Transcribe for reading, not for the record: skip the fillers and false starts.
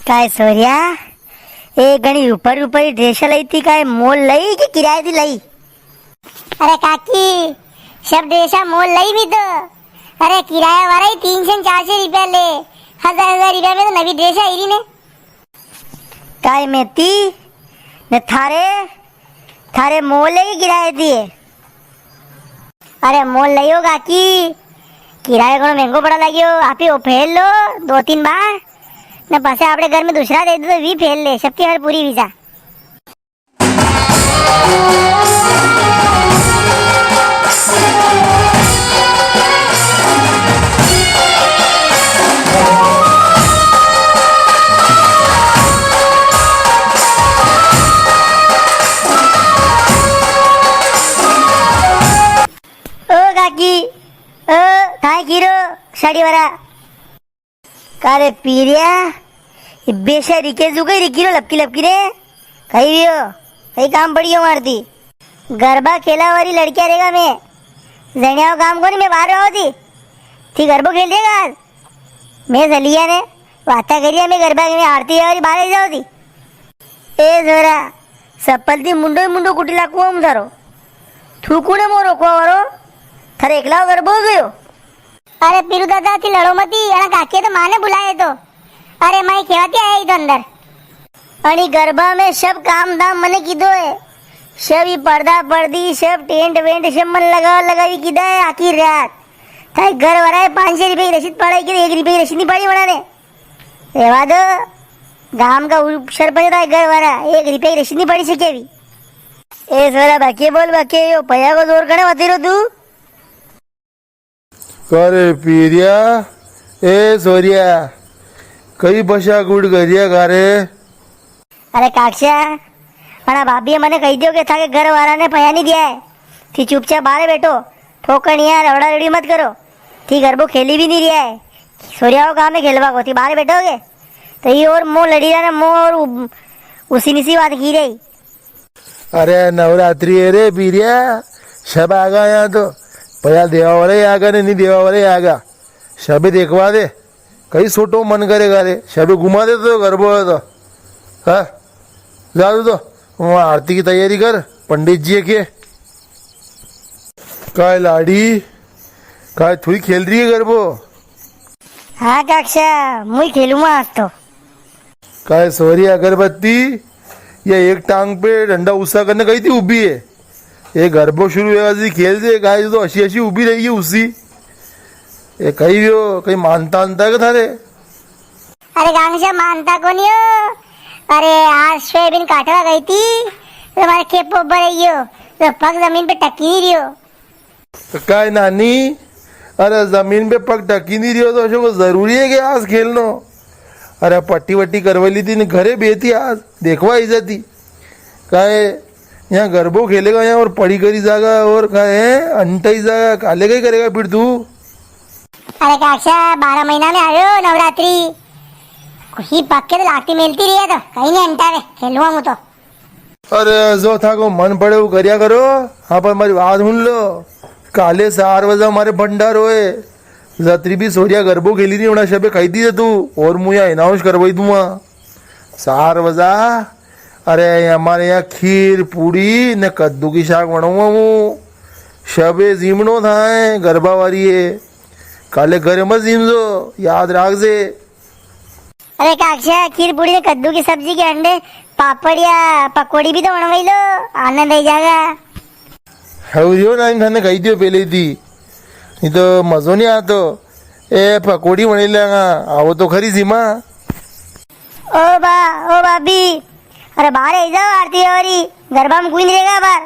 काय सोर्या ए घणी ऊपर ऊपर ड्रेस लई थी काय मोल लई की किराए थी लई। अरे काकी सब ड्रेसा मोल लई भी तो। अरे किराया वाला ही 300-400 रुपया ले। 1000 रुपया में तो नवी ड्रेस आई ने। काय मेती ने थारे थारे मोल लई किराए दिए। अरे मोल लई हो काकी किराया घणो महंगो पड़ा लगियो। आप ही वो फेल लो 2-3 बार ने पासे आपने घर में दूसरा दे दो तो भी फेल ले सबकी हर पूरी वीजा। ओ काकी ओ थाय गिरो साड़ी वाला कारे पीरिया बेशा रिके जुगे रिकीरो लपकी लपकी रे कही भी हो कही काम पड़ी हो मारती गरबा खेला वाली लड़कियां रहेगा मैं जनियाओ काम को नहीं मैं बाहर रहा थी गरबो खेल देगा आज मैं सलिया ने वाता करिया मैं गरबा में आरती है और बाहर जाओ थी ए जरा सप्पल थी मुंडो मुंडो कुटी लाकू हम थारो थूकू ने मो रोकवा वारो थारे एकला गरबो गयो। अरे पीरू दादा थी लड़ो मती अरे काकी तो माने बुलाए तो। अरे माई खेवाती आई तो अंदर अणी गरबा में सब काम दाम मने कीधो है सब ही पर्दा पर्दी सब टेंट वेंट सब मन लगा कीधा है आखिर रात थाई घर वाला है 500 रुपये की रसीद पड़ाई की 1 रुपये की रसीद नहीं पड़ी बनाने रेवा दो गांव का सरपंच था घर वाला 1 रुपये की रसीद नहीं पड़ी सके भी ए सोरा बाकी बोल बाकी यो पया को जोर करने मत रो तू करे पीरिया ए सोरिया कई बशा गुड़ गरिया गारे। अरे काक्षा अना भाभी मैंने कही दियो कि था के घर वाला ने पया नहीं दिया है थी चुपचाप बाहर बैठो ठोकर नहीं है रवड़ा रवड़ी मत करो थी गरबो खेली भी नहीं रिया है सोरिया को काम है खेलवा को थी बाहर बैठोगे तो ये और मुँह लड़ी रहा ना मुँह और उसी निसी बात की रही। अरे नवरात्रि है रे पीरिया सब आगा यहाँ तो पया देवा वाले आगा ने नहीं देवा वाले आगा सब देखवा दे कई सोटो मन करेगा रे सब घुमा दे तो गरबो है तो हाँ जा तो वहाँ आरती की तैयारी कर पंडित जी के काय लाड़ी काय थोड़ी खेल रही है गरबो। हाँ काक्षा मुई खेलूंगा आज तो काय सोरी अगरबत्ती या एक टांग पे डंडा उसा करने गई थी उभी है ये गरबो शुरू हुआ खेल से गाय तो अशी अशी उभी रही है उसी ये कहीं भी हो कहीं मानता अंता का थारे। अरे गांगशा मानता को नहीं हो। अरे आज सोयाबीन काटवा गई थी तो हमारे खेप ऊपर रही हो तो पग जमीन पे टकी नहीं रही हो। तो काय नानी अरे जमीन पे पग टकी नहीं रही हो तो अशोक को जरूरी है कि आज खेलनो। अरे पट्टी वट्टी करवली थी घरे बेती आज देखवा ही जाती काय यहाँ गरबो खेलेगा यहाँ और पड़ी करी जागा और काय अंटाई जागा काले का ही करेगा फिर तू। अरे काक्षा 12 महीना में आयो नवरात्रि ही पक्के तो लाती मिलती रही है तो कहीं नहीं अंटावे खेलूंगा मैं तो। अरे जो था को मन पड़े वो करिया करो हाँ पर हमारी बात सुन लो काले 4 बजे हमारे भंडार होए जत्री भी सोरिया गरबो खेली नहीं होना शबे कही दी तू और मुझे अनाउंस करवाई दूंगा 4 बजा। अरे हमारे यहाँ खीर पूड़ी न कद्दू की शाक बनाऊंगा हूँ शबे जीमनो था गरबा वाली है काले घरे मत जीमजो याद राख से। अरे काक्षा खीर पूड़ी ने कद्दू की सब्जी के अंडे पापड़ या पकौड़ी भी तो बनवाई लो आनंद आई जाएगा। हवरियो ना थाने कही दियो पहले थी नहीं तो मजो नहीं आतो ए पकौड़ी बनी लेगा आओ तो खरी सीमा। ओ भाभी अरे बाहर आई जाओ आरती और गरबा में कोई नहीं रहेगा बाहर